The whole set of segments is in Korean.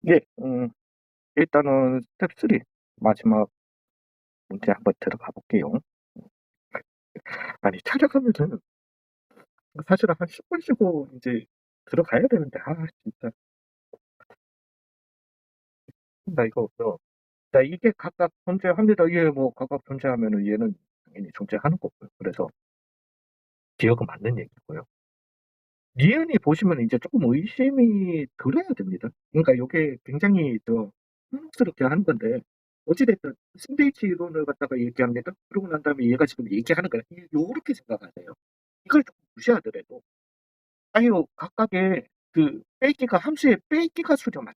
예. 일단은 스텝 3 마지막 문제 한번 들어가 볼게요. 아니 촬영하면은 사실은 한 10분 쉬고 인제 들어가야 되는데 진짜 나 이거 자 이게 각각 존재합니다. 예 뭐 각각 존재하면은 얘는 당연히 존재하는 거고요. 그래서 기억은 맞는 얘기고요. 니은이 보시면 이제 쪼끔 의심이 들어야 됩니다. 그러니까 요게 굉장히 흥미스럽게 하는 건데 어찌 됐든 샌드위치 이론을 갖다가 얘기합니다. 그러고 난 다음에 얘가 지금 얘기하는 거는 요렇게 생각하세요. 이걸 조금 무시하더라도 아유 각각의 그 빼기가 함수의 빼기가 수렴한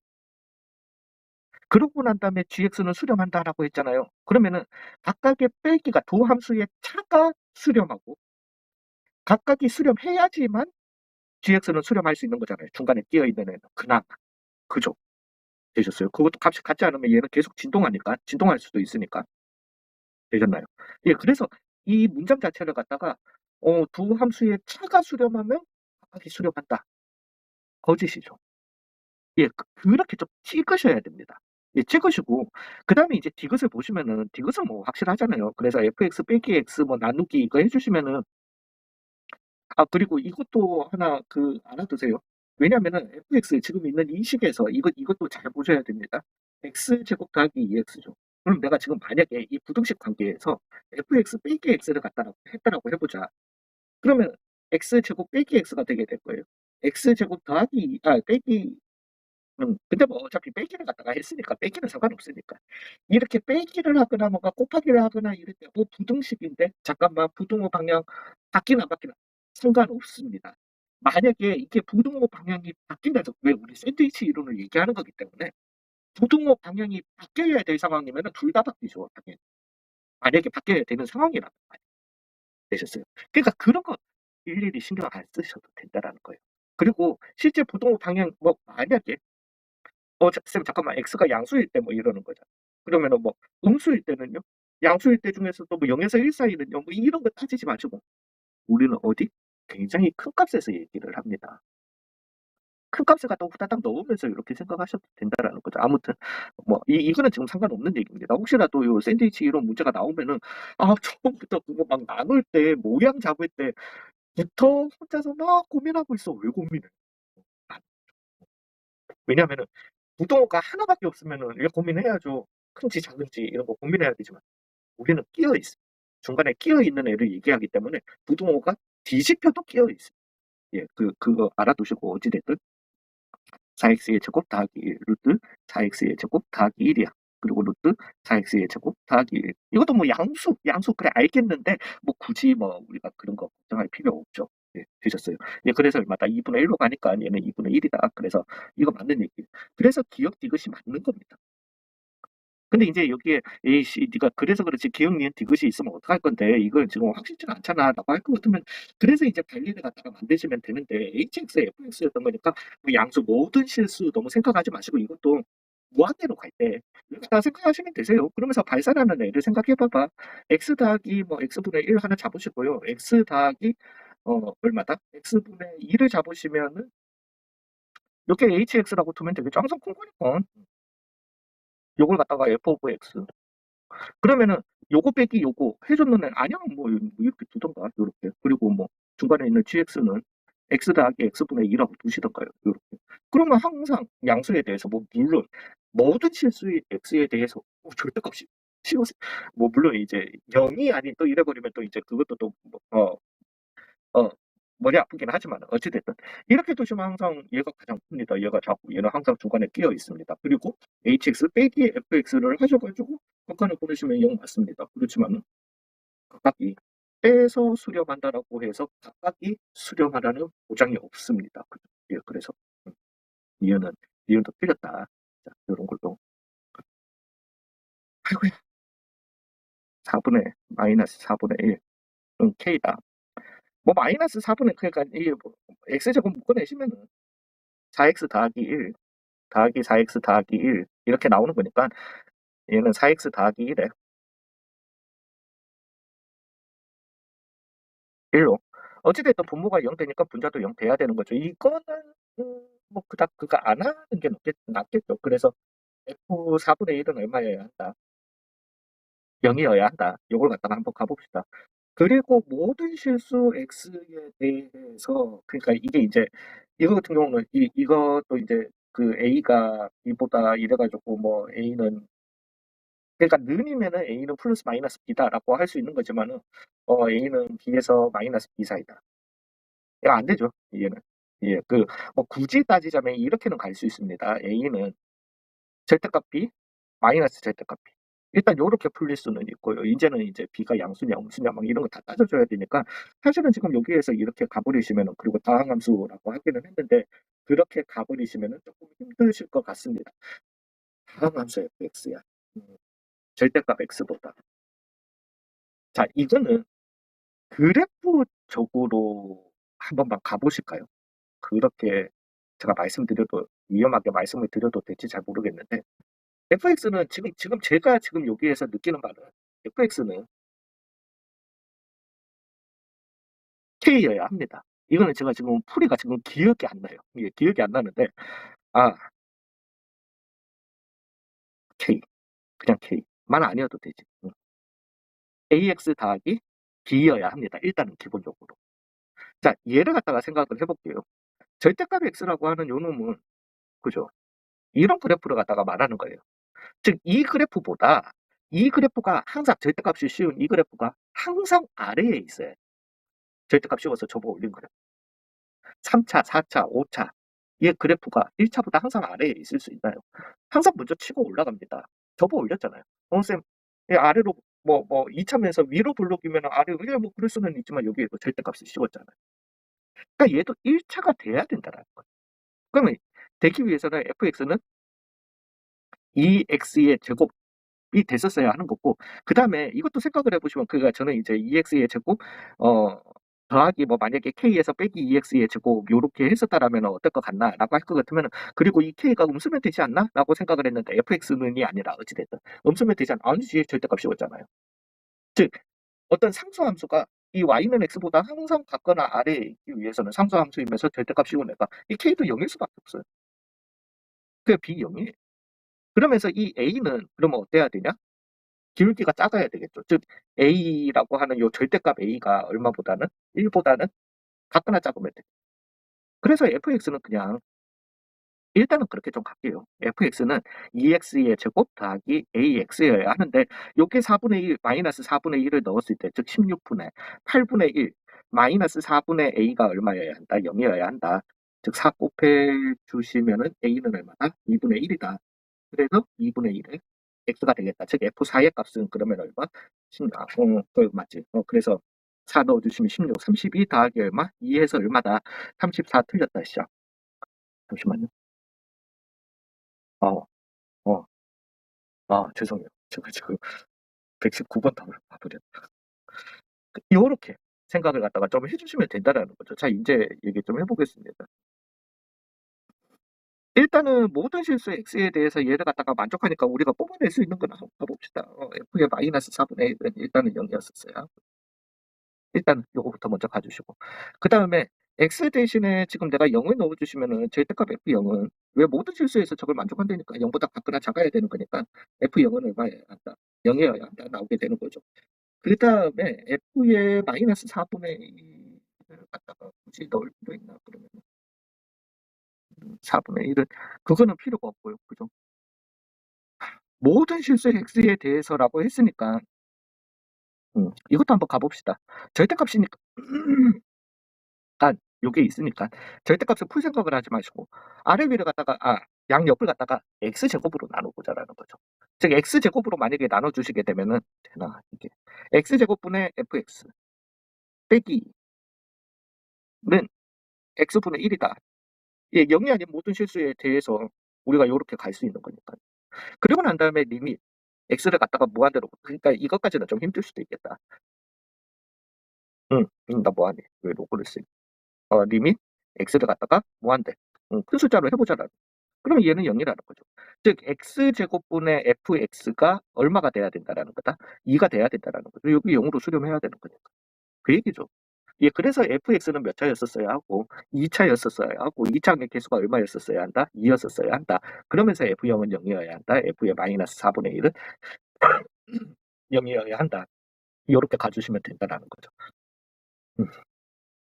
그러고 난 다음에 gx는 수렴한다라고 했잖아요. 그러면은 각각의 빼기가 두 함수의 차가 수렴하고 각각이 수렴해야지만 gx는 수렴할 수 있는 거잖아요. 중간에 끼어 있는 애는 그나마. 그죠? 되셨어요? 그것도 값이 같지 않으면 얘는 계속 진동하니까 진동할 수도 있으니까. 되셨나요? 예, 그래서 이 문장 자체를 갖다가 두 함수의 차가 수렴하면 각각이 수렴한다. 거짓이죠. 예, 그렇게 좀 찍으셔야 됩니다. 예, 찍으시고 그다음에 이제 디귿을 보시면은 디귿은 뭐 확실하잖아요. 그래서 fx 빼기 x 뭐 나누기 이거 해 주시면은 그리고 이것도 하나 알아두세요. 왜냐면은 fx 지금 있는 이 식에서 이것도 잘 보셔야 됩니다. x제곱 더하기 2x죠. 그럼 내가 지금 만약에 이 부등식 관계에서 fx 빼기 x를 갖다 했다라고 해 보자. 그러면 x제곱 빼기 x가 되게 될 거예요. x제곱 더하기 빼기 근데 뭐 어차피 빼기를 갖다가 했으니까 빼기는 상관없으니까. 이렇게 빼기를 하거나 뭔가 곱하기를 하거나 이럴 때 부등식인데 잠깐만 부등호 방향 바뀌나 안 바뀌나 상관없습니다. 만약에 이게 부등호 방향이 바뀐다죠. 왜 우리 샌드위치 이론을 얘기하는 거기 때문에 부등호 방향이 바뀌어야 될 상황이면은 둘 다 바뀌죠, 당연히. 만약에 바뀌어야 되는 상황이라면 되셨어요. 그러니까 그런 거 일일이 신경 안 쓰셔도 된다라는 거예요. 그리고 실제 부등호 방향 뭐 만약에 쌤 잠깐만 x가 양수일 때 뭐 이러는 거잖아. 그러면은 뭐 음수일 때는요? 양수일 때 중에서도 뭐 0에서 1 사이는요? 뭐 이런 거 따지지 마시고 우리는 어디? 굉장히 큰 값에서 얘기를 합니다. 큰 값을 갖다 후다닥 넣으면서 이렇게 생각하셔도 된다라는 거죠. 아무튼 뭐 이거는 지금 상관없는 얘기입니다. 혹시라도 요 샌드위치 이런 문제가 나오면은 처음부터 그거 막 나눌 때 모양 잡을 때부터 혼자서 막 고민하고 있어. 왜 고민해? 아, 왜냐면은 부동호가 하나밖에 없으면은 이거 고민해야죠. 큰지 작은지 이런 거 고민해야 되지만 우리는 끼어 있어. 중간에 끼어 있는 애를 얘기하기 때문에 부동호가 뒤집혀도 끼어 있어. 예, 그거 알아두시고 어찌됐든 4x의 제곱 더하기 1 루트 4x의 제곱 더하기 1이야. 그리고 루트 4x의 제곱 더하기 1. 이것도 뭐 양수 그래 알겠는데 뭐 굳이 뭐 우리가 그런 거 걱정할 필요 없죠. 예, 되셨어요. 예, 그래서 얼마다 2분의 1로 가니까 얘는 2분의 1이다. 그래서 이거 맞는 얘기. 그래서 기억 디귿이 맞는 겁니다. 근데 이제 여기에 에이씨 네가 그래서 그렇지 기억 니은 디귿이 있으면 어떡할 건데 이걸 지금 확실치가 않잖아라고 할 것 같으면 그래서 이제 관리를 갖다가 만드시면 되는데 hx, fx였던 거니까 뭐 양수 모든 실수 너무 생각하지 마시고 이것도 무한대로 갈 때 이렇게 다 생각하시면 되세요. 그러면서 발산하는 애를 생각해 봐봐. x 더하기 뭐 x분의 1 하나 잡으시고요. x 더하기 얼마다? x분의 2를 잡으시면은 이렇게 hx라고 두면 되겠죠. 항상 큰 거니까. 요걸 갖다가 f of x 그러면은 요거 빼기 요거 해줬는 애 아니야 뭐 이렇게 두던가 요렇게 그리고 뭐 중간에 있는 gx는 x 더하기 x분의 2라고 두시던가요 요렇게 그러면 항상 양수에 대해서 뭐 물론 모든 실수의 x에 대해서 절대값이 쉬워서 뭐 물론 이제 0이 아닌 또 이래버리면 또 이제 그것도 또 어, 머리 아프긴 하지만 어찌됐든 이렇게 두시면 항상 얘가 가장 큽니다. 얘가 작고 얘는 항상 중간에 끼어 있습니다. 그리고 hx 빼기 fx를 하셔가지고 극한을 보내시면 0 맞습니다. 그렇지만 각각이 빼서 수렴한다라고 해서 각각이 수렴하라는 보장이 없습니다. 예, 그래서 니은은 니은도 틀렸다. 자, 이런 걸로 아이고야 4분의 마이너스 4분의 1 k다. 뭐 마이너스 4분의 그러니까 이게 뭐 x제곱 묶어내시면은 4x 더하기 1 더하기 4x 더하기 1 이렇게 나오는 거니까 얘는 4x 더하기 1에 1로 어찌됐든 분모가 0 되니까 분자도 0 돼야 되는 거죠. 이거는 뭐 그닥 그거 안 하는 게 낫겠죠. 그래서 F 4분의 1은 얼마여야 한다? 0이어야 한다. 요걸 갖다가 한번 가봅시다. 그리고 모든 실수 x에 대해서 그러니까 이게 이제 이거 같은 경우는 이것도 이제 그 a가 b보다 이래 가지고 뭐 a는 그러니까 는이면은 a는 플러스 마이너스 b다라고 할 수 있는 거지만은 a는 b에서 마이너스 b 사이다. 이거 안 되죠. 이해는. 예, 그 뭐 굳이 따지자면 이렇게는 갈 수 있습니다. a는 절대값 b 마이너스 절대값 b. 일단 요렇게 풀릴 수는 있고요. 이제는 이제 b가 양수냐 음수냐 막 이런 거 다 따져줘야 되니까 사실은 지금 여기에서 이렇게 가버리시면은 그리고 다항함수라고 하기는 했는데 그렇게 가버리시면은 조금 힘드실 것 같습니다. 다항함수 fx야. 절대값 x보다. 자, 이거는 그래프적으로 한 번만 가보실까요? 그렇게 제가 말씀드려도 위험하게 말씀을 드려도 될지 잘 모르겠는데 fx는 지금 제가 지금 여기에서 느끼는 바는 fx는 k여야 합니다. 이거는 제가 지금 풀이가 지금 기억이 안 나요. 이게 기억이 안 나는데 아 k 그냥 k만 아니어도 되지. ax 더하기 b여야 합니다. 일단은 기본적으로. 자, 얘를 갖다가 생각을 해볼게요. 절대값 x라고 하는 요 놈은 그죠? 이런 그래프를 갖다가 말하는 거예요. 즉 이 그래프보다 이 그래프가 항상 절대값이 쉬운 이 그래프가 항상 아래에 있어요. 절대값 씌워서 접어 올린 그래프. 3차, 4차, 5차. 이 그래프가 1차보다 항상 아래에 있을 수 있나요? 항상 먼저 치고 올라갑니다. 접어 올렸잖아요. 쌤, 아래로 뭐 2차면서 위로 블록이면 아래로 뭐 그럴 수는 있지만 여기에도 절대값을 씌웠잖아요. 그러니까 얘도 1차가 돼야 된다는 거예요. 그러면 되기 위해서는 fx는 2x의 제곱 이 됐었어야 하는 거고 그 다음에 이것도 생각을 해보시면 그가 저는 이제 EX의 제곱 더하기 뭐 만약에 K에서 빼기 EX의 제곱 요렇게 했었다라면 어떨 것 같나 라고 할 것 같으면 그리고 이 K가 음수면 되지 않나? 라고 생각을 했는데 FX는이 아니라 어찌됐든 음수면 되지 않나? 아니지 절대값 씌웠잖아요. 즉 어떤 상수함수가 이 Y는 X보다 항상 같거나 아래에 있기 위해서는 상수함수이면서 절대값 씌운 애가 이 K도 0일 수밖에 없어요. 그게 B0이에요. 그러면서 이 A는 그러면 어때야 되냐? 기울기가 작아야 되겠죠. 즉 A라고 하는 요 절대값 A가 얼마보다는 1보다는 같거나 작으면 돼. 그래서 fx는 그냥 일단은 그렇게 좀 갈게요. fx는 2x의 제곱 더하기 ax여야 하는데 요게 4분의 1 마이너스 4분의 1을 넣었을 때 즉 16분의 8분의 1 마이너스 4분의 a가 얼마여야 한다? 0이어야 한다. 즉 4 곱해 주시면은 a는 얼마다? 2분의 1이다. 그래서 2분의 1에 x가 되겠다. 즉 f4의 값은 그러면 얼마? 16. 그 맞지. 그래서 4 넣어주시면 16, 32 더하기 얼마? 2에서 얼마다? 34 틀렸다. 시작. 잠시만요. 어, 어, 죄송해요. 제가 지금 119번 봐버렸다. 요렇게 생각을 갖다가 좀 해주시면 된다라는 거죠. 자, 이제 얘기 좀 해보겠습니다. 일단은 모든 실수 x에 대해서 얘를 갖다가 만족하니까 우리가 뽑아낼 수 있는 건 한번 봐봅시다. f의 마이너스 4분의 1은 일단은 0이었었어요. 일단 요거부터 먼저 가주시고 그 다음에 x 대신에 지금 내가 0을 넣어주시면은 절대값 f0은 왜 모든 실수에서 저걸 만족한다니까 0보다 작거나 작아야 되는 거니까 f0은 얼마여야 한다 0이어야 한다 나오게 되는 거죠. 그 다음에 f의 마이너스 4분의 1을 갖다가 굳이 넣을 필요 있나 그러면 4분의 1은 그거는 필요가 없고요. 그죠? 모든 실수 x에 대해서라고 했으니까 이것도 한번 가봅시다. 절대값이니까 요게 있으니까 절대값을 풀 생각을 하지 마시고 아래 위를 갖다가 양옆을 갖다가 x제곱으로 나눠보자라는 거죠. 즉 x제곱으로 만약에 나눠주시게 되면은 되나 이게 x제곱분의 fx 빼기는 x분의 1이다. 예, 0이 아닌 모든 실수에 대해서 우리가 이렇게 갈 수 있는 거니까. 그리고 난 다음에 리밋 x를 갖다가 무한대로 그러니까 이것까지는 좀 힘들 수도 있겠다. 나 뭐하니? 왜 로그를 쓰니? 리밋 x를 갖다가 무한대 큰 숫자로 해보자라는 그러면 얘는 0이라는 거죠. 즉 x제곱분의 fx가 얼마가 돼야 된다라는 거다? 2가 돼야 된다라는 거죠. 여기 0으로 수렴해야 되는 거니까. 그 얘기죠. 예, 그래서 fx는 몇 차였었어야 하고 2차였었어야 하고 2차의 개수가 얼마였었어야 한다? 2였었어야 한다. 그러면서 f0은 0이어야 한다. f의 마이너스 4분의 1은 0이어야 한다. 이렇게 가주시면 된다라는 거죠.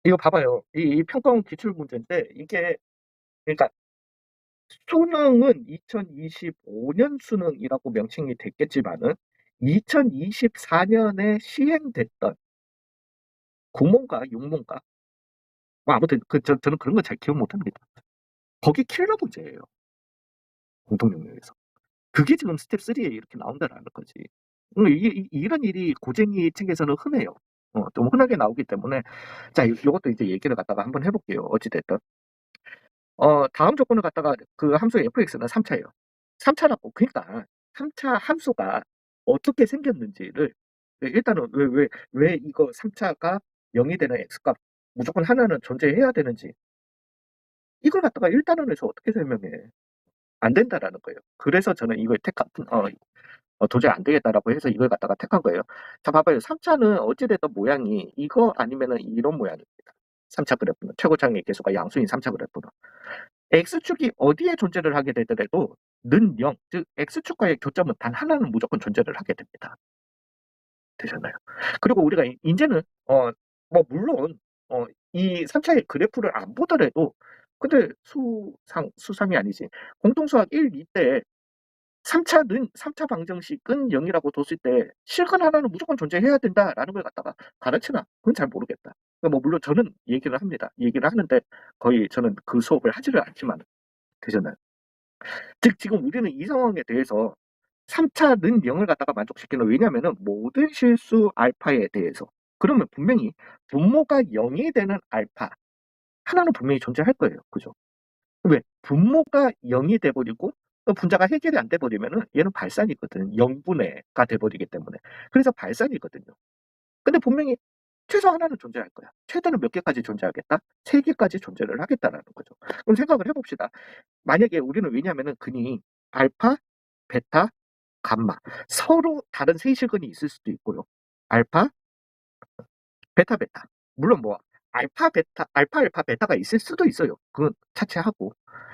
이거 봐봐요. 이 평가원 기출 문제인데 이게 그러니까 수능은 2025년 수능이라고 명칭이 됐겠지만은 2024년에 시행됐던 구몬가, 육몬가, 뭐 아무튼 저는 그런 거 잘 기억 못합니다. 거기 킬러 문제예요. 공통영역에서. 그게 지금 스텝 3에 이렇게 나온다라는 거지. 이런 일이 고쟁이 책에서는 흔해요. 좀 흔하게 나오기 때문에 자, 요것도 이제 얘기를 갖다가 한번 해볼게요. 어찌됐든. 다음 조건을 갖다가 그 함수 fx는 3차예요. 3차라고. 그러니까 3차 함수가 어떻게 생겼는지를 일단은 왜 이거 3차가 0이 되는 x값 무조건 하나는 존재해야 되는지 이걸 갖다가 1단원에서 어떻게 설명해? 안 된다라는 거예요. 그래서 저는 이걸 도저히 안 되겠다라고 해서 이걸 갖다가 택한 거예요. 자, 봐봐요. 3차는 어찌됐든 모양이 이거 아니면은 이런 모양입니다. 3차 그래프는 최고차의 개수가 양수인 3차 그래프는 x축이 어디에 존재를 하게 되더라도 는 0, 즉 x축과의 교점은 단 하나는 무조건 존재를 하게 됩니다. 되셨나요? 그리고 우리가 이제는 뭐 물론 이 3차의 그래프를 안 보더라도 근데 수상이 아니지. 공통수학 1, 2 때 3차 방정식은 0이라고 뒀을 때 실근 하나는 무조건 존재해야 된다라는 걸 갖다가 가르치나? 그건 잘 모르겠다. 그러니까 뭐 물론 저는 얘기를 합니다. 얘기를 하는데 거의 저는 그 수업을 하지를 않지만 되셨나요? 즉 지금 우리는 이 상황에 대해서 3차는 0을 갖다가 만족시키는 왜냐면은 모든 실수 알파에 대해서 그러면 분명히 분모가 0이 되는 알파 하나는 분명히 존재할 거예요. 그죠? 왜? 분모가 0이 돼버리고 분자가 해결이 안 돼버리면은 얘는 발산이거든. 0분의가 돼버리기 때문에. 그래서 발산이거든요. 근데 분명히 최소 하나는 존재할 거야. 최대는 몇 개까지 존재하겠다? 3개까지 존재를 하겠다라는 거죠. 그럼 생각을 해봅시다. 만약에 우리는 왜냐면은 근이 알파, 베타, 감마 서로 다른 세시근이 있을 수도 있고요. 알파, 베타, 베타. 물론 뭐 알파, 베타가 있을 수도 있어요. 그건 차치하고.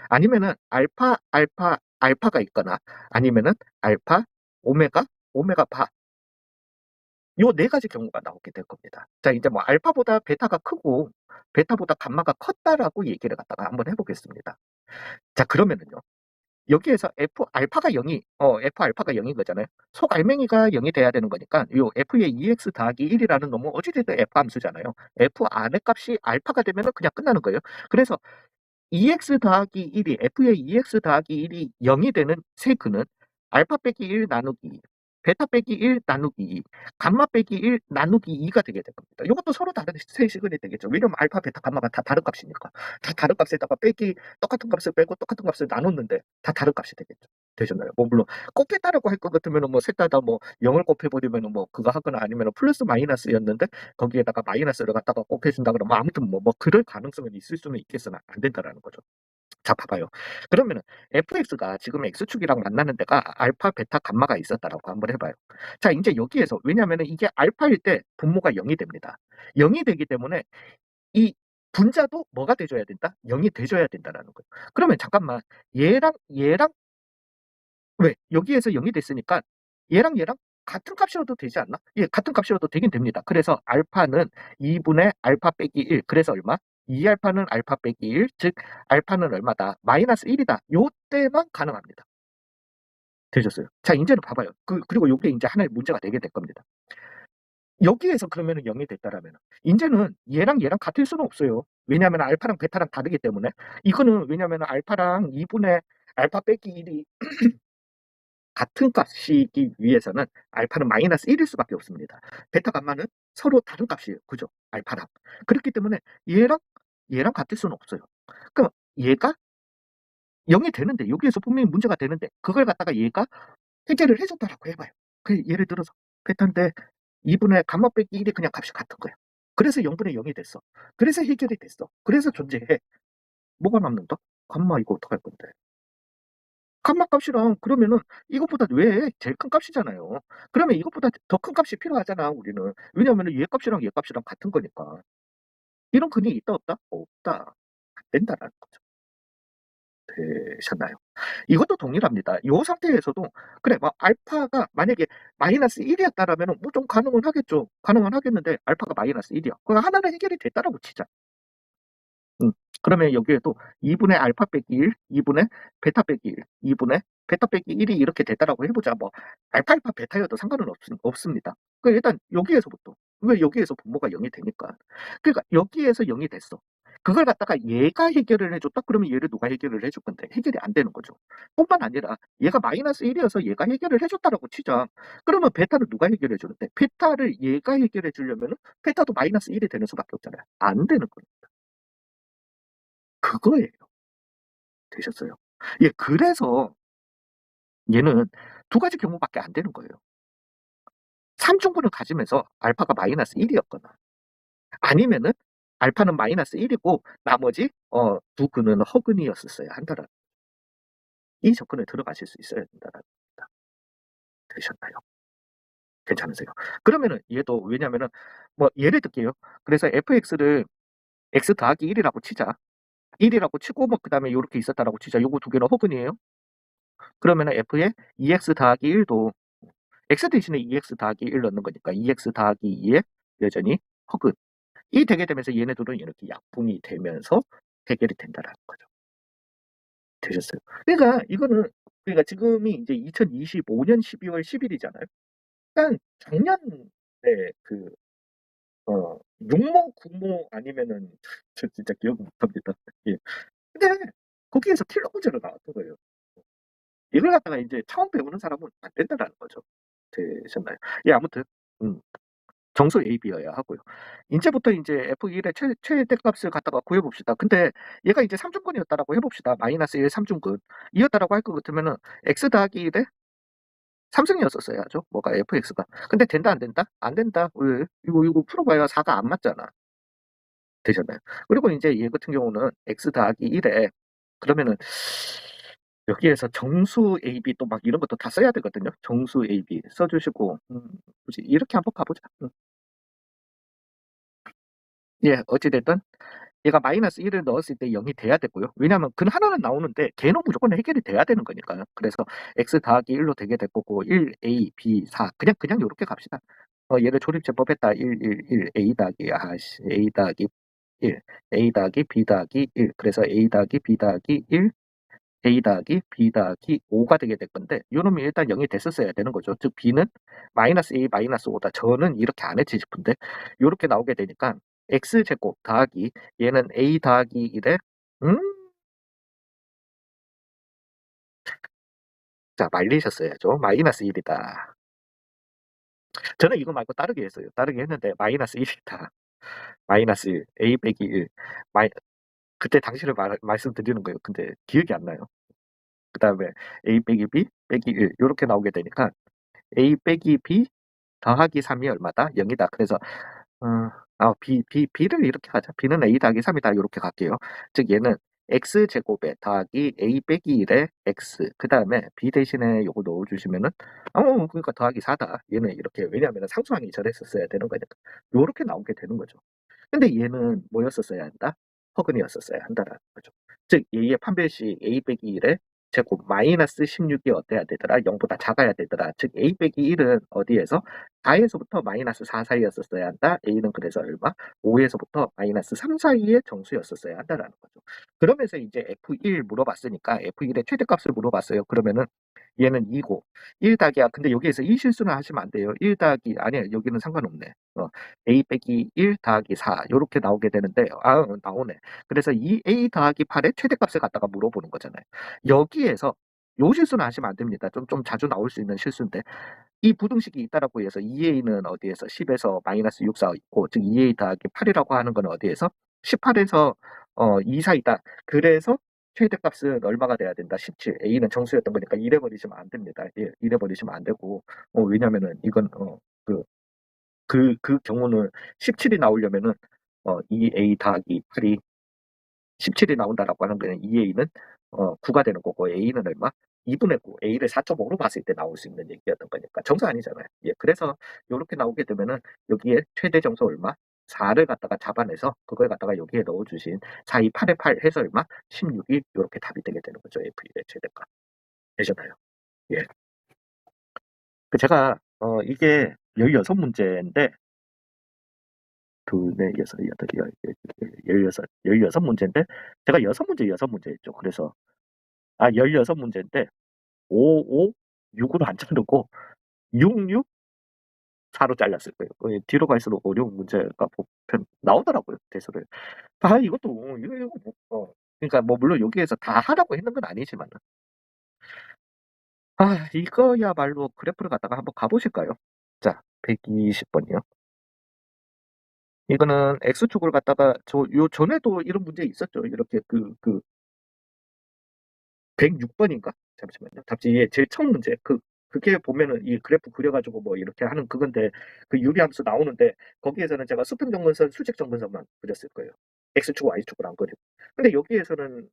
아니면은 알파가 있거나 아니면은 알파, 오메가 바. 요 네 가지 경우가 나오게 될 겁니다. 자, 이제 뭐 알파보다 베타가 크고 베타보다 감마가 컸다라고 얘기를 갖다가 한번 해보겠습니다. 자, 그러면은요. 여기에서 F 알파가 0인 거잖아요. 속 알맹이가 0이 돼야 되는 거니까 요 F의 EX 더하기 1이라는 놈은 어찌됐든 F 함수잖아요. F 안의 값이 알파가 되면은 그냥 끝나는 거예요. 그래서 EX 더하기 1이 F의 EX 더하기 1이 0이 되는 세 근은 알파 빼기 1 나누기 2, 베타 빼기 1 나누기 2, 감마 빼기 1 나누기 2가 되게 될 겁니다. 이것도 서로 다른 세 시근이 되겠죠. 왜냐면 알파, 베타, 감마가 다 다른 값이니까. 다 다른 값에다가 빼기 똑같은 값을 빼고 똑같은 값을 나눴는데 다 다른 값이 되겠죠. 되셨나요? 뭐 물론 곱했다라고 할 것 같으면은 뭐 셋 다 뭐 0을 곱해버리면은 뭐 그거 하거나 아니면은 플러스 마이너스였는데 거기에다가 마이너스를 갖다가 곱해준다 그러면 아무튼 뭐 그럴 가능성은 있을 수는 있겠으나 안 된다라는 거죠. 자, 봐봐요. 그러면은 fx가 지금 x축이랑 만나는 데가 알파, 베타, 감마가 있었다라고 한번 해봐요. 자, 이제 여기에서 왜냐면은 이게 알파일 때 분모가 0이 됩니다. 0이 되기 때문에 이 분자도 뭐가 돼줘야 된다? 0이 돼줘야 된다라는 거예요. 그러면 잠깐만 얘랑 왜? 여기에서 0이 됐으니까 얘랑 같은 값이어도 되지 않나? 예, 같은 값이어도 되긴 됩니다. 그래서 알파는 2분의 알파 빼기 1. 그래서 얼마? 2알파는 알파 빼기 1. 즉 알파는 얼마다? 마이너스 1이다. 요때만 가능합니다. 되셨어요? 자, 이제는 봐봐요. 그리고 요게 이제 하나의 문제가 되게 될 겁니다. 여기에서 그러면은 0이 됐다라면 이제는 얘랑 같을 수는 없어요. 왜냐하면 알파랑 베타랑 다르기 때문에 이거는 왜냐하면 알파랑 2분의 알파 빼기 1이 같은 값이기 위해서는 알파는 마이너스 1일 수밖에 없습니다. 베타 감마는 서로 다른 값이에요. 그죠? 알파랑. 그렇기 때문에 얘랑 같을 수는 없어요. 그럼 얘가 0이 되는데 여기에서 분명히 문제가 되는데 그걸 갖다가 얘가 해결을 해줬다라고 해봐요. 그 예를 들어서 베타인데 2분의 감마 빼기 1이 그냥 값이 같은 거야. 그래서 0분의 0이 됐어. 그래서 해결이 됐어. 그래서 존재해. 뭐가 남는다? 감마 이거 어떡할 건데? 감마 값이랑 그러면은 이것보다 왜 제일 큰 값이잖아요. 그러면 이것보다 더 큰 값이 필요하잖아, 우리는. 왜냐하면 얘 값이랑 얘 값이랑 같은 거니까. 이런 근이 있다 없다? 없다. 안 된다라는 거죠. 되셨나요? 이것도 동일합니다. 요 상태에서도 그래 막 알파가 만약에 -1 이었다라면은 뭐 좀 가능은 하겠죠. 가능은 하겠는데 알파가 -1 이야. 그럼 하나는 해결이 됐다라고 치자. 음. 그러면 여기에도 2 분의 알파 빼기 1, 2 분의 베타 빼기 1, 2 분의 베타 빼기 1이 이렇게 됐다라고 해 보자. 뭐 알파, 알파, 베타여도 상관은 없습니다. 일단 여기에서부터 왜 여기에서 분모가 0이 되니까. 그러니까 여기에서 0이 됐어. 그걸 갖다가 얘가 해결을 해 줬다 그러면 얘를 누가 해결을 해줄 건데 해결이 안 되는 거죠. 뿐만 아니라 얘가 -1 이어서 얘가 해결을 해 줬다라고 치자. 그러면 베타를 누가 해결해 주는데 베타를 얘가 해결해 주려면은 베타도 -1이 되는 수밖에 없잖아요. 안 되는 거예요. 그거예요. 되셨어요? 예, 그래서 얘는 두 가지 경우밖에 안 되는 거예요. 삼중근을 가지면서 알파가 -1 이었거나 아니면은 알파는 -1 이고 나머지 두 근은 허근이었었어야 한다라는 이 접근에 들어가실 수 있어야 된다라는 겁니다. 되셨나요? 괜찮으세요? 그러면은 얘도 왜냐면은 뭐 예를 들게요. 그래서 fx를 x 더하기 1이라고 치자. 1이라고 치고 뭐 그다음에 요렇게 있었다라고 치자. 요거 두 개는 허근이에요. 그러면은 f에 2x 더하기 1도 x 대신에 2x 더하기 1 넣는 거니까 2x 더하기 2에 여전히 허근. 이 되게 되면서 얘네들은 이렇게 약분이 되면서 해결이 된다라는 거죠. 되셨어요? 그러니까 이거는 그러니까 지금이 이제 2025년 12월 10일이잖아요. 그러니까 작년에 그 육모, 군모 아니면은 저 진짜 기억 못 합니다. 예. 근데 거기에서 킬러 문제로 나왔던 거예요. 이걸 갖다가 이제 처음 배우는 사람은 안 된다라는 거죠. 되셨나요? 예, 아무튼 음. 정수 AB여야 하고요. 인제부터 인제 F1의 최대값을 갖다가 구해 봅시다. 근데 얘가 이제 삼중근이었다라고 해 봅시다. -1 삼중근 이었다라고 할 것 같으면은 x 더하기 1에 삼승이었었어야죠. 뭐가 fx가. 근데 된다 안 된다? 안 된다. 왜? 이거 풀어 봐야 4가 안 맞잖아. 되셨나요? 그리고 인제 얘 같은 경우는 x 더하기 1에 그러면은 여기에서 정수 AB 또 막 이런 것도 다 써야 되거든요. 정수 AB 써 주시고 굳이 이렇게 한번 가 보자. 예, 어찌 됐든 얘가 -1을 넣었을 때 0이 돼야 되고요. 왜냐하면 근 하나는 나오는데 걔는 무조건 해결이 돼야 되는 거니까요. 그래서 x 더하기 1로 되게 될 거고 1a, b, 4 그냥 요렇게 갑시다. 얘를 조립제법했다. 1 a 더하기 a 더하기 1 a 더하기 b 더하기 1 그래서 a 더하기 b 더하기 1 a 더하기 b 더하기 5가 되게 될 건데 요놈이 일단 0이 됐었어야 되는 거죠. 즉 b는 -a -5다. 저는 이렇게 안 했지 싶은데 요렇게 나오게 되니까 x제곱 더하기 얘는 a 더하기 1에 음? 자, 말리셨어야죠. -1이다. 저는 이거 말고 다르게 했어요. 다르게 했는데 -1이다. -1 a 빼기 1 마이 그때 당시를 말씀드리는 거예요. 근데 기억이 안 나요. 그다음에 a 빼기 b 빼기 1 요렇게 나오게 되니까 a 빼기 b 더하기 3이 얼마다? 0이다. 그래서 b를 이렇게 하자. b는 a 더하기 3이다. 요렇게 갈게요. 즉 얘는 x제곱에 더하기 a 빼기 1에 x 그다음에 b 대신에 요거 넣어 주시면은 그러니까 더하기 4다. 얘는 이렇게 왜냐하면은 상수항이 저랬었어야 되는 거니까. 요렇게 나오게 되는 거죠. 근데 얘는 뭐였었어야 한다? 허근이었었어야 한다라는 거죠. 즉 얘의 판별식 a 빼기 1에 제곱 -16이 어때야 되더라? 0보다 작아야 되더라. 즉 a 빼기 1은 어디에서 4에서부터 -4 사이였었어야 한다. a는 그래서 얼마? 5에서부터 -3 사이의 정수였었어야 한다라는 거죠. 그러면서 이제 f1 물어봤으니까 f1의 최대값을 물어봤어요. 그러면은 얘는 2고 1 더하기야. 근데 여기에서 이 실수는 하시면 안 돼요. 1 더하기 아니야. 여기는 상관없네. a 빼기 1 더하기 4 요렇게 나오게 되는데 나오네. 그래서 이 a 더하기 8의 최대값을 갖다가 물어보는 거잖아요. 여기에서 요 실수는 하시면 안 됩니다. 좀 자주 나올 수 있는 실수인데 이 부등식이 있다라고 해서 2a는 어디에서 10에서 -6 4 있고 즉 2a 더하기 8이라고 하는 건 어디에서 18에서 2 사이다. 그래서 최대값은 얼마가 돼야 된다? 17. a는 정수였던 거니까 이래 버리시면 안 됩니다. 예, 이래 버리시면 안 되고 왜냐면은 이건 그 그 경우는 17이 나오려면은 2a 더하기 8이 17이 나온다라고 하는 거는 2a는 9가 되는 거고 a는 얼마? 2분의 9, a를 4.5로 봤을 때 나올 수 있는 얘기였던 거니까 정수 아니잖아요. 예, 그래서 요렇게 나오게 되면은 여기에 최대 정수 얼마? 4를 갖다가 잡아내서 그걸 갖다가 여기에 넣어주신 4, 2, 8에 8 해서 얼마? 16이 이렇게 답이 되게 되는 거죠. F1의 최대값. 되셨나요? 예. 제가 이게 16문제인데 둘, 넷, 여섯, 여덟, 열여섯 문제인데 제가 6문제 했죠. 그래서 16문제인데 5, 5, 6으로 안 자르고 6, 6, 4로 잘랐을 거예요. 뒤로 갈수록 어려운 문제가 나오더라고요. 대수를. 이것도 뭐, 그러니까 뭐 물론 여기에서 다 하라고 했는 건 아니지만 이거야말로 그래프를 갖다가 한번 가보실까요? 자, 120번이요. 이거는 X축을 갖다가 요 전에도 이런 문제 있었죠. 이렇게 106번인가? 잠시만요. 답지에 제일 처음 문제. 그게 보면은 이 그래프 그려가지고 뭐 이렇게 하는 그건데 그 유리함수 나오는데 거기에서는 제가 수평정근선, 수직정근선만 그렸을 거예요. X축, Y축을 안 그리고. 근데 여기에서는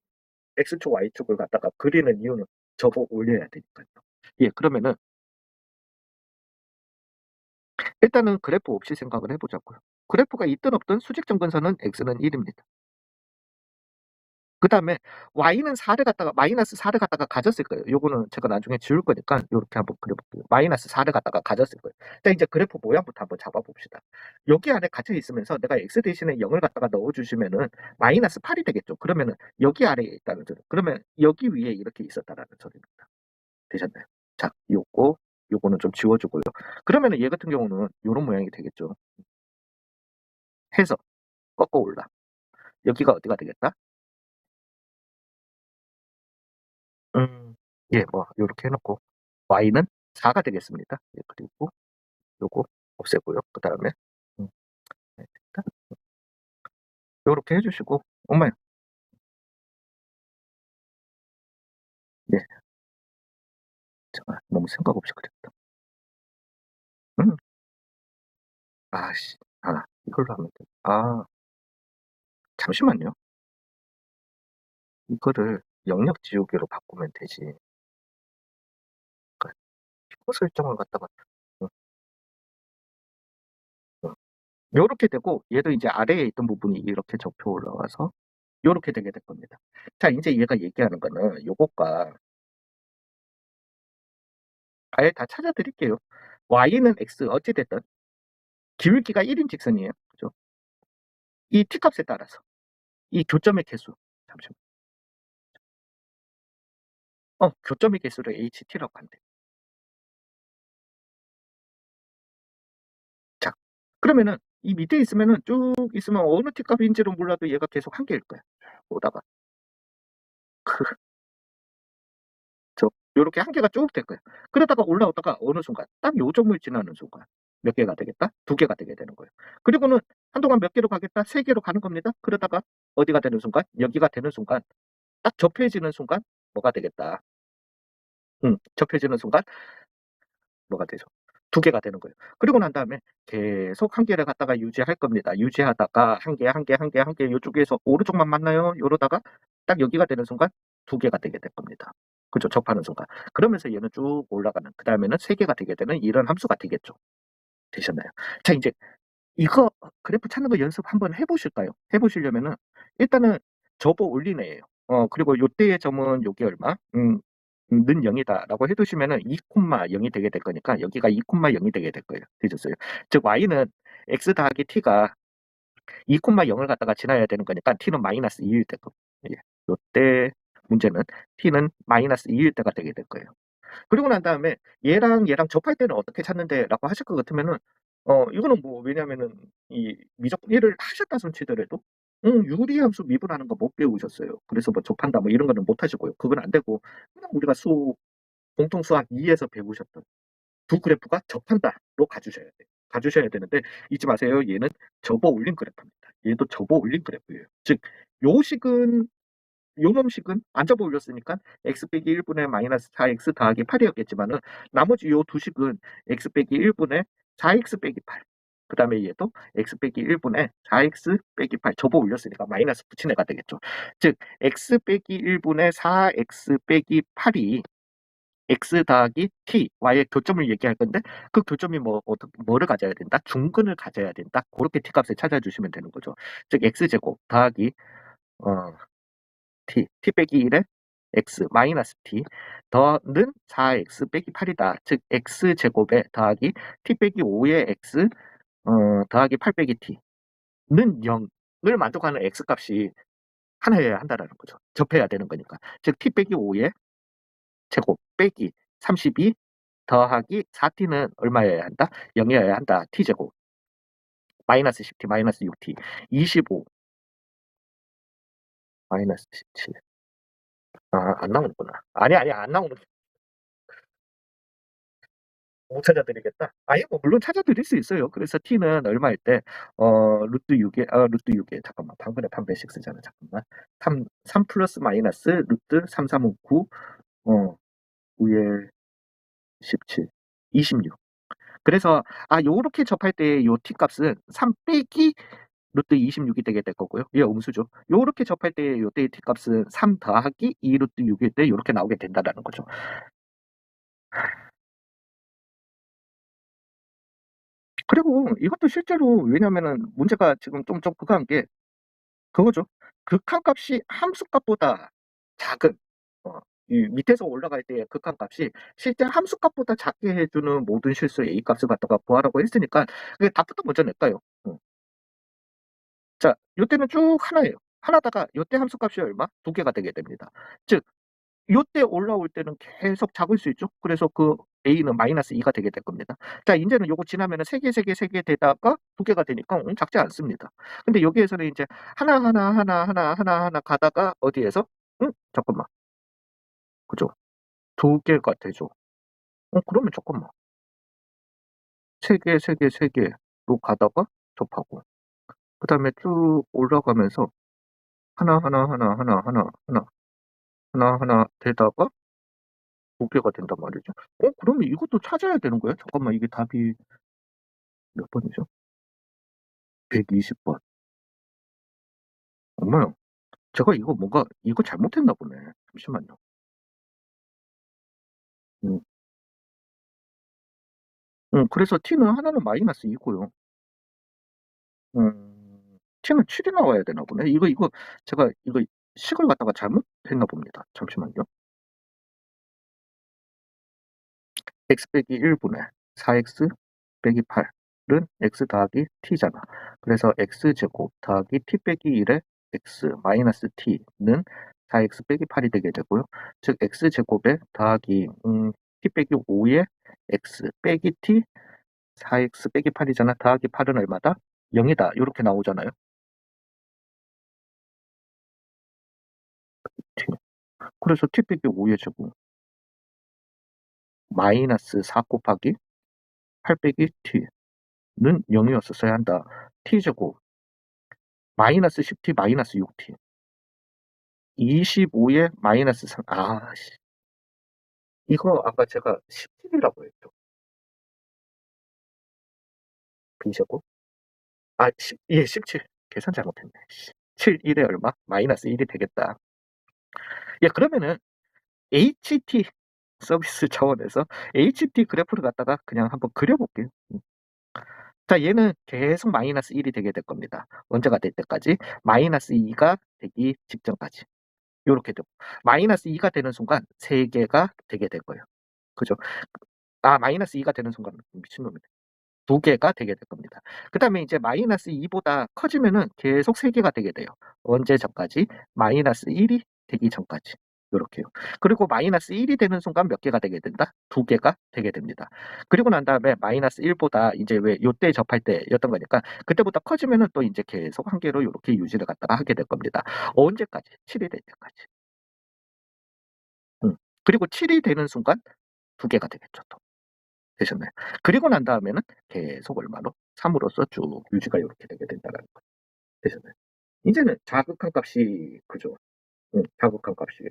X축, Y축을 갖다가 그리는 이유는 접어 올려야 되니까요. 예, 그러면은 일단은 그래프 없이 생각을 해보자고요. 그래프가 있든 없든 수직정근선은 X는 1입니다. 그 다음에 y는 4를 갖다가 마이너스 4를 갖다가 가졌을 거예요. 요거는 제가 나중에 지울 거니까 이렇게 한번 그려볼게요. 마이너스 4를 갖다가 가졌을 거예요. 자, 이제 그래프 모양부터 한번 잡아봅시다. 여기 안에 갇혀 있으면서 내가 x 대신에 0을 갖다가 넣어주시면은 마이너스 8이 되겠죠. 그러면은 여기 아래에 있다는 소리. 그러면 여기 위에 이렇게 있었다라는 소리입니다. 되셨나요? 자, 요거는 좀 지워주고요. 그러면은 얘 같은 경우는 요런 모양이 되겠죠. 해서 꺾어 올라. 여기가 어디가 되겠다? 예, 뭐 요렇게 해놓고 y는 4가 되겠습니다. 예, 그리고 요거 없애고요. 그 다음에 네, 요렇게 해주시고 엄마야. 예, 제가 너무 생각 없이 그랬다. 음, 아씨, 이걸로 하면 돼. 잠시만요. 이거를 영역 지우개로 바꾸면 되지. 그러니까 피코 설정을 갖다가 음, 음. 요렇게 되고 얘도 이제 아래에 있던 부분이 이렇게 접혀 올라와서 요렇게 되게 될 겁니다. 자, 이제 얘가 얘기하는 거는 요것과 아예 다 찾아드릴게요. y는 x 어찌됐든 기울기가 1인 직선이에요. 그죠? 이 t값에 따라서 이 교점의 개수 잠시만. 교점의 개수를 ht라고 한대. 자, 그러면은 이 밑에 있으면은 쭉 있으면 어느 t값인지는 몰라도 얘가 계속 한 개일 거야. 오다가 요렇게 한 개가 쭉 될 거야. 그러다가 올라오다가 어느 순간 딱 요 점을 지나는 순간 몇 개가 되겠다? 2개가 되게 되는 거예요. 그리고는 한동안 몇 개로 가겠다? 3개로 가는 겁니다. 그러다가 어디가 되는 순간? 여기가 되는 순간 딱 접해지는 순간 뭐가 되겠다? 접해지는 순간 뭐가 되죠? 2개가 되는 거예요. 그리고 난 다음에 계속 한 개를 갖다가 유지할 겁니다. 유지하다가 한 개, 한 개, 한 개, 한 개 요쪽에서 오른쪽만 만나요. 요러다가 딱 여기가 되는 순간 2개가 되게 될 겁니다. 그죠? 접하는 순간. 그러면서 얘는 쭉 올라가는. 그 다음에는 3개가 되게 되는 이런 함수가 되겠죠. 되셨나요? 자, 이제 이거 그래프 찾는 거 연습 한번 해보실까요? 해보시려면은 일단은 접어 올린 애예요. 그리고 요때의 점은 요게 얼마? 는 0이다라고 해두시면은 2,0이 되게 될 거니까 여기가 2,0이 되게 될 거예요. 되셨어요? 즉 y는 x 더하기 t가 2,0을 갖다가 지나야 되는 거니까 t는 마이너스 2일 될 겁니다. 예. 요때 문제는 t는 마이너스 2일 때가 되게 될 거예요. 그리고 난 다음에 얘랑 접할 때는 어떻게 찾는데 라고 하실 것 같으면은 이거는 뭐 왜냐면은 이 미적분 1을 하셨다 손 치더라도 유리함수 미분하는 거 못 배우셨어요. 그래서 뭐 접한다 뭐 이런 거는 못 하시고요. 그건 안 되고 그냥 우리가 공통 수학 2에서 배우셨던 두 그래프가 접한다로 가주셔야 돼요. 가주셔야 되는데 잊지 마세요. 얘는 접어 올린 그래프입니다. 얘도 접어 올린 그래프예요. 즉 요 식은 요 놈식은 안 접어 올렸으니까 x 빼기 1분의 마이너스 4x 더하기 8이었겠지만은 나머지 요 두 식은 x 빼기 1분의 4x 빼기 8. 그 다음에 얘도 x 빼기 1분의 4x 빼기 8 접어 올렸으니까 마이너스 붙인 애가 되겠죠. 즉 x 빼기 1분의 4x 빼기 8이 x 더하기 t, y의 교점을 얘기할 건데 그 교점이 뭐를 가져야 된다? 중근을 가져야 된다. 그렇게 t값을 찾아주시면 되는 거죠. 즉 x제곱 더하기 어, t 빼기 1에 x 마이너스 t 더는 4x 빼기 8이다. 즉 x제곱에 더하기 t 빼기 5의 x 더하기 8 빼기 t는 0을 만족하는 x값이 하나여야 한다라는 거죠. 접해야 되는 거니까. 즉 t 빼기 5의 제곱 빼기 32 더하기 4t는 얼마여야 한다? 0이어야 한다. t제곱 마이너스 10t 마이너스 6t 25 마이너스 17 안 나오는구나. 아니 안 나오는 못 찾아드리겠다. 아예 물론 찾아드릴 수 있어요. 그래서 t는 얼마일 때 루트 6에 잠깐만 방분의 판별식 쓰잖아. 잠깐만 3 플러스 마이너스 루트 3 3은 9 9에 17 26 그래서 요렇게 접할 때 요 t 값은 3 빼기 루트 26이 되게 될 거고요. 이게 음수죠. 요렇게 접할 때 요때의 t 값은 3 더하기 2 루트 6일 때 요렇게 나오게 된다라는 거죠. 그리고 이것도 실제로 왜냐면은 문제가 지금 좀 극한 게 그거죠. 극한값이 함수값보다 작은 이 밑에서 올라갈 때의 극한값이 실제 함수값보다 작게 해주는 모든 실수의 A값을 갖다가 구하라고 했으니까 그게 답부터 먼저 낼까요? 자, 요때는 쭉 하나예요. 하나다가 요때 함수값이 얼마? 2개가 되게 됩니다. 즉 요때 올라올 때는 계속 작을 수 있죠. 그래서 그 A는 마이너스 2가 되게 될 겁니다. 자, 이제는 요거 지나면은 3개, 3개, 3개 되다가 2개가 되니까 작지 않습니다. 근데 여기에서는 이제 하나 가다가 어디에서 잠깐만. 그죠? 2개가 되죠. 그러면 잠깐만. 3개, 3개, 3개로 가다가 접하고 그다음에 쭉 올라가면서 하나 되다가 2개가 된단 말이죠. 그러면 이것도 찾아야 되는 거예요? 잠깐만 이게 답이 몇 번이죠? 120번. 엄마요. 제가 이거 뭔가 이거 잘못했나 보네. 잠시만요. 음. 그래서 t는 하나는 마이너스 2고요. t는 7이 나와야 되나 보네. 이거 제가 이거 식을 갖다가 잘못했나 봅니다. 잠시만요. x 빼기 1분의 4x 빼기 8은 x 더하기 t잖아. 그래서 x제곱 더하기 t 빼기 1의 x 마이너스 t는 4x 빼기 8이 되게 되고요. 즉 x제곱에 더하기 t 빼기 5의 x 빼기 t 4x 빼기 8이잖아. 더하기 8은 얼마다? 0이다. 이렇게 나오잖아요. t. 그래서 t 빼기 5의 제곱 마이너스 4 곱하기 8 빼기 t는 0이었었어야 한다. t제곱 마이너스 10t 마이너스 6t 25에 마이너스 3 이거 아까 제가 17이라고 했죠. B제곱 17 계산 잘못했네. 7 1에 얼마? 마이너스 1이 되겠다. 그러면은 HT 서비스 차원에서 HT 그래프를 갖다가 그냥 한번 그려볼게요. 자, 얘는 계속 마이너스 1이 되게 될 겁니다. 언제가 될 때까지? 마이너스 2가 되기 직전까지. 요렇게 되고 마이너스 2가 되는 순간 3개가 되게 될 거예요. 그죠? 마이너스 2가 되는 순간 미친놈이네. 2개가 되게 될 겁니다. 그 다음에 이제 마이너스 2보다 커지면은 계속 3개가 되게 돼요. 언제 전까지? 마이너스 1이 되기 전까지. 요렇게요. 그리고 마이너스 1이 되는 순간 몇 개가 되게 된다? 2개가 되게 됩니다. 그리고 난 다음에 마이너스 1보다 이제 왜 요때 접할 때였던 거니까 그때보다 커지면은 또 이제 계속 한 개로 요렇게 유지를 갖다가 하게 될 겁니다. 언제까지? 7이 될 때까지. 그리고 7이 되는 순간 2개가 되겠죠, 또. 되셨나요? 그리고 난 다음에는 계속 얼마로? 3으로써 쭉 유지가 이렇게 되게 된다는 거. 되셨나요? 이제는 자극한 값이 그죠? 자극한 값이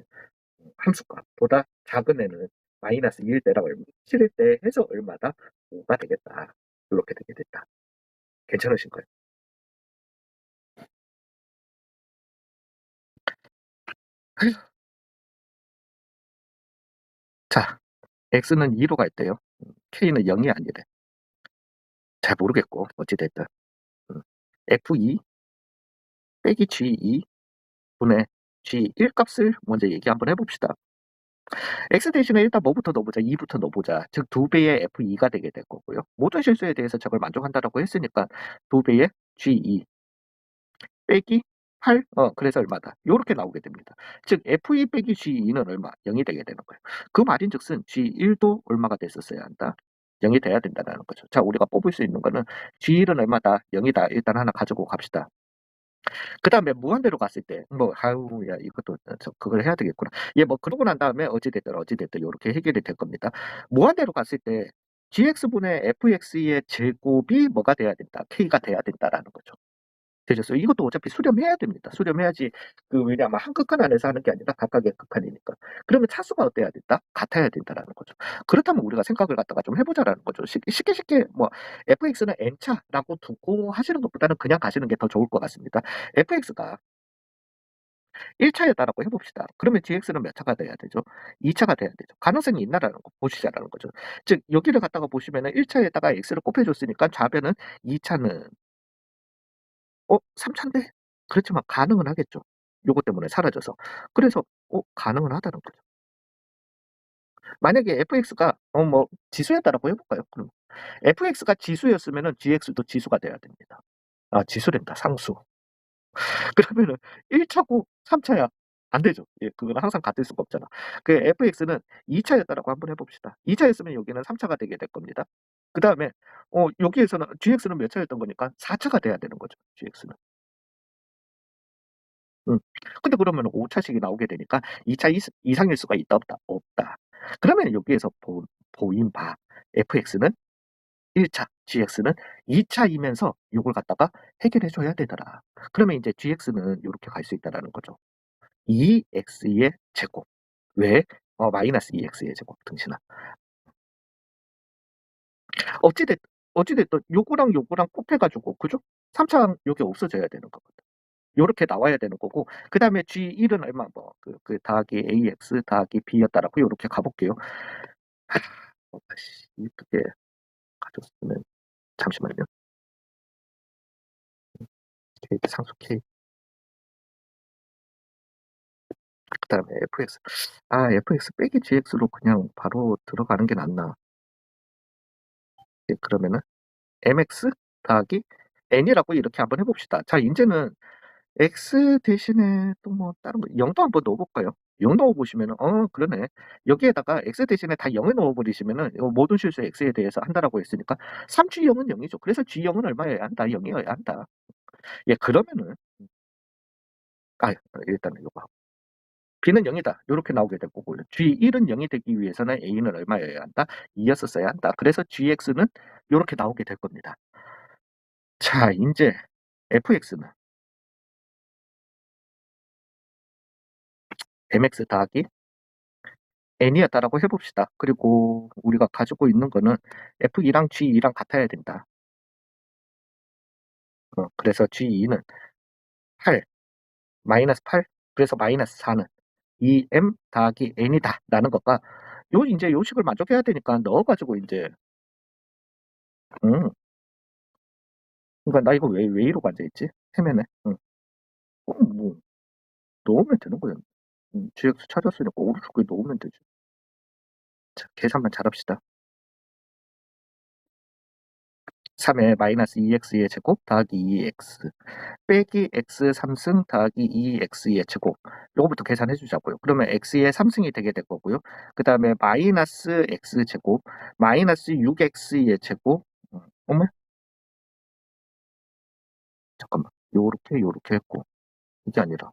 함수값보다 작은 애는 마이너스 1일 때랑 7일 때 해서 얼마다? 5가 되겠다. 이렇게 되게 됐다. 괜찮으신가요? 자, x는 2로 갈 때요. k는 0이 아니래. 잘 모르겠고 어찌 됐든. 음. f2 빼기 g2 분의 g1 값을 먼저 얘기 한번 해 봅시다. x 대신에 일단 뭐부터 넣어보자. 2부터 넣어보자. 즉 2배의 f2가 되게 될 거고요. 모든 실수에 대해서 저걸 만족한다라고 했으니까 2배의 g2 빼기 8, 그래서 얼마다. 요렇게 나오게 됩니다. 즉 f2 빼기 g2는 얼마? 0이 되게 되는 거예요. 그 말인즉슨 g1도 얼마가 됐었어야 한다. 0이 돼야 된다는 거죠. 자, 우리가 뽑을 수 있는 거는 g1은 얼마다? 0이다. 일단 하나 가지고 갑시다. 그 다음에 무한대로 갔을 때, 뭐, 아우, 야, 이것도, 그걸 해야 되겠구나. 예, 뭐, 그러고 난 다음에 어찌됐든, 이렇게 해결이 될 겁니다. 무한대로 갔을 때, gx분의 fx의 제곱이 뭐가 돼야 된다? k가 돼야 된다라는 거죠. 되셨어요? 이것도 어차피 수렴해야 됩니다. 수렴해야지, 왜냐하면 한 극한 안에서 하는 게 아니라 각각의 극한이니까. 그러면 차수가 어때야 된다? 같아야 된다라는 거죠. 그렇다면 우리가 생각을 갖다가 좀 해보자라는 거죠. 쉽게, 뭐, fx는 n차라고 두고 하시는 것보다는 그냥 가시는 게 더 좋을 것 같습니다. fx가 1차였다라고 해봅시다. 그러면 gx는 몇 차가 돼야 되죠? 2차가 돼야 되죠. 가능성이 있나라는 거 보시자라는 거죠. 즉, 여기를 갖다가 보시면은 1차에다가 x를 곱해줬으니까 좌변은 2차는 3차인데? 그렇지만 가능은 하겠죠. 요것 때문에 사라져서. 그래서 가능은 하다는 거죠. 만약에 fx가 뭐 지수였다라고 해 볼까요? 그럼 fx가 지수였으면은 gx도 지수가 돼야 됩니다. 아, 지수랜다. 상수. 그러면은 1차고 3차야. 안 되죠. 예, 그거는 항상 같을 수가 없잖아. 그 fx는 2차였다라고 한번 해 봅시다. 2차였으면 여기는 3차가 되게 될 겁니다. 그다음에 여기에서는 gx는 몇 차였던 거니까 4차가 돼야 되는 거죠, gx는. 음. 근데 그러면 5차식이 나오게 되니까 2차 이상일 수가 있다 없다? 없다. 그러면 여기에서 보인 바 fx는 1차, gx는 2차이면서 요걸 갖다가 해결해 줘야 되더라. 그러면 이제 gx는 요렇게 갈 수 있다라는 거죠. 2x의 제곱. 왜? 마이너스 2x의 제곱 등신아. 어찌됐든 요거랑 요거랑 곱해가지고, 그죠? 3차 요게 없어져야 되는 거거든. 요렇게 나와야 되는 거고, 그 다음에 G1은 얼마, 뭐, 더하기 AX 더하기 B였다라고 요렇게 가볼게요. 이쁘게 가졌으면, 잠시만요. K, 상수 K. 그 다음에 FX. FX 빼기 GX로 그냥 바로 들어가는 게 낫나. 예, 그러면은, MX 더하기 N이라고 이렇게 한번 해봅시다. 자, 이제는 X 대신에 또 뭐 다른 거 0도 한번 넣어볼까요? 0 넣어보시면은 그러네. 여기에다가 X 대신에 다 0을 넣어버리시면은 모든 실수 X에 대해서 한다라고 했으니까 3G0은 0이죠. 그래서 G0은 얼마여야 한다? 0이어야 한다. 예, 그러면은 일단은 요거 하고 B는 0이다. 요렇게 나오게 될 거고요. G1은 0이 되기 위해서는 A는 얼마여야 한다? 2였었어야 한다. 그래서 GX는 요렇게 나오게 될 겁니다. 자, 이제 FX는 MX 더하기 n이었다라고 해봅시다. 그리고 우리가 가지고 있는 거는 F2랑 G2랑 같아야 된다. 그래서 G2는 8, 마이너스 8, 그래서 마이너스 4는 2m 더하기 n이다 라는 것과 이제 요식을 만족해야 되니까 넣어가지고 이제 음, 그러니까 나 이거 왜 이러고 앉아있지? 헤매네. 뭐 넣으면 되는 거야. GX 찾았으니까 오른쪽에 넣으면 되지. 자, 계산만 잘합시다. 3에 마이너스 2x의 제곱 더하기 2x 빼기 x 3승 더하기 2x의 제곱 요거부터 계산해 주자고요. 그러면 x의 3승이 되게 될 거고요. 그 다음에 마이너스 x 제곱 마이너스 6x의 제곱 어머 잠깐만 요렇게 했고 이게 아니라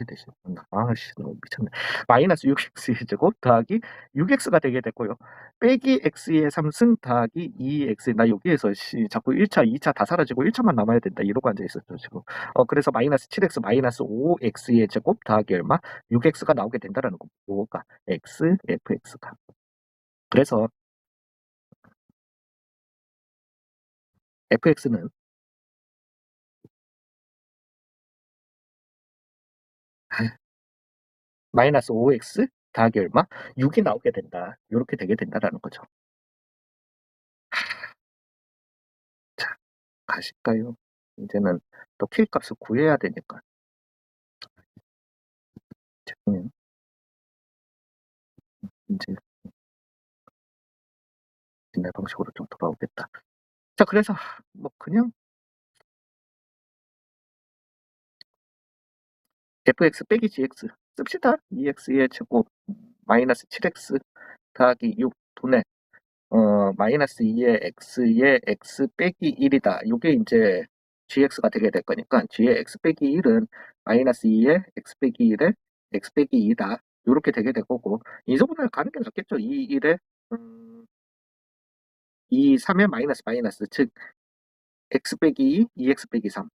대신. 씨, 너무 미쳤네. 마이너스 6x의 제곱 더하기 6x가 되게 됐고요. 빼기 x의 3승 더하기 2x. 나 여기에서 자꾸 1차, 2차 다 사라지고 1차만 남아야 된다. 이러고 앉아있었죠, 지금. 그래서 마이너스 7x 마이너스 5x의 제곱 더하기 얼마? 6x가 나오게 된다라는 거. 뭐가? fx가. 그래서 fx는 마이너스 5x 더하기 얼마? 6이 나오게 된다. 이렇게 되게 된다라는 거죠. 자, 가실까요? 이제는 또 K 값을 구해야 되니까. 죄송해요. 이제 옛날 방식으로 좀 돌아오겠다. 자, 그래서 뭐 그냥 fx 빼기 gx 씁시다. 2x의 제곱 마이너스 7x 더하기 6 분의 마이너스 2의 x의 x 빼기 1이다. 이게 이제 gx가 되게 될 거니까 g의 x 빼기 1은 마이너스 2의 x 빼기 1의 x 빼기 2다. 이렇게 되게 될 거고 인수분해를 가는 게 낫겠죠. 2, 1에 2, 3의 마이너스 마이너스 즉 x 빼기 2, 2x 빼기 3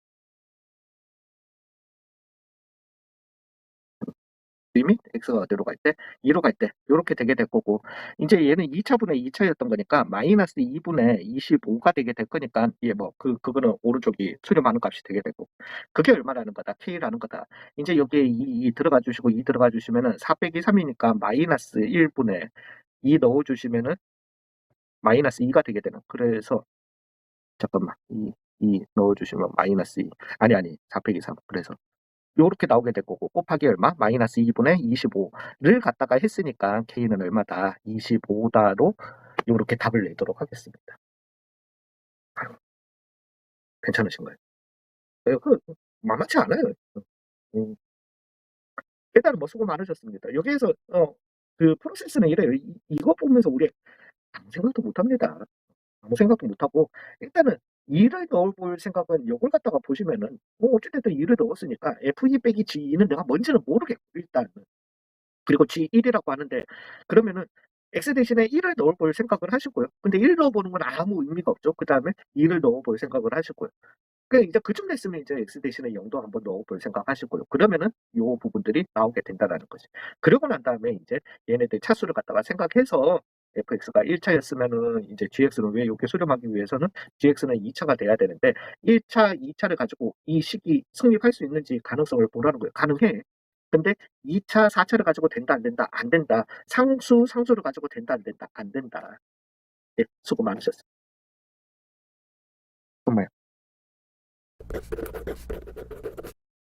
리밋 x가 어디로 갈 때? 2로 갈 때 이렇게 되게 될 거고 이제 얘는 2차분의 2차였던 거니까 마이너스 2분의 25가 되게 될 거니까 얘 뭐 그거는 오른쪽이 수렴하는 값이 되게 되고 그게 얼마라는 거다 k라는 거다. 이제 여기에 2 들어가 주시고 2 들어가 주시면은 4 빼기 3이니까 마이너스 1분의 2 넣어 주시면은 마이너스 2가 되게 되는. 그래서 잠깐만 2 넣어 주시면 마이너스 2 아니 4 빼기 3 그래서 요렇게 나오게 될 거고 곱하기 얼마? 마이너스 2분의 25를 갖다가 했으니까 k는 얼마다? 25다로 요렇게 답을 내도록 하겠습니다. 괜찮으신가요? 만만치 않아요. 음, 일단은 뭐 수고 많으셨습니다. 여기에서 그 프로세스는 이래요. 이거 보면서 우리 아무 생각도 못 합니다. 아무 생각도 못 하고 일단은 2를 넣어볼 생각은 요걸 갖다가 보시면은 뭐 어찌됐든 2를 넣었으니까 f2 빼기 g2는 내가 뭔지는 모르겠고 일단은 그리고 G1이라고 하는데 그러면은 X 대신에 1을 넣어볼 생각을 하시고요. 근데 1 넣어보는 건 아무 의미가 없죠. 그 다음에 2를 넣어볼 생각을 하시고요. 그 이제 그쯤 됐으면 이제 X 대신에 0도 한번 넣어볼 생각하시고요. 그러면은 요 부분들이 나오게 된다라는 거지. 그러고 난 다음에 이제 얘네들 차수를 갖다가 생각해서 fx가 1차였으면은 이제 gx는 왜 이렇게 수렴하기 위해서는 gx는 2차가 돼야 되는데 1차, 2차를 가지고 이 식이 성립할 수 있는지 가능성을 보라는 거예요. 가능해. 근데 2차, 4차를 가지고 된다, 안 된다, 안 된다. 상수, 상수를 가지고 된다, 안 된다, 안 된다. 네, 수고 많으셨습니다. 정말.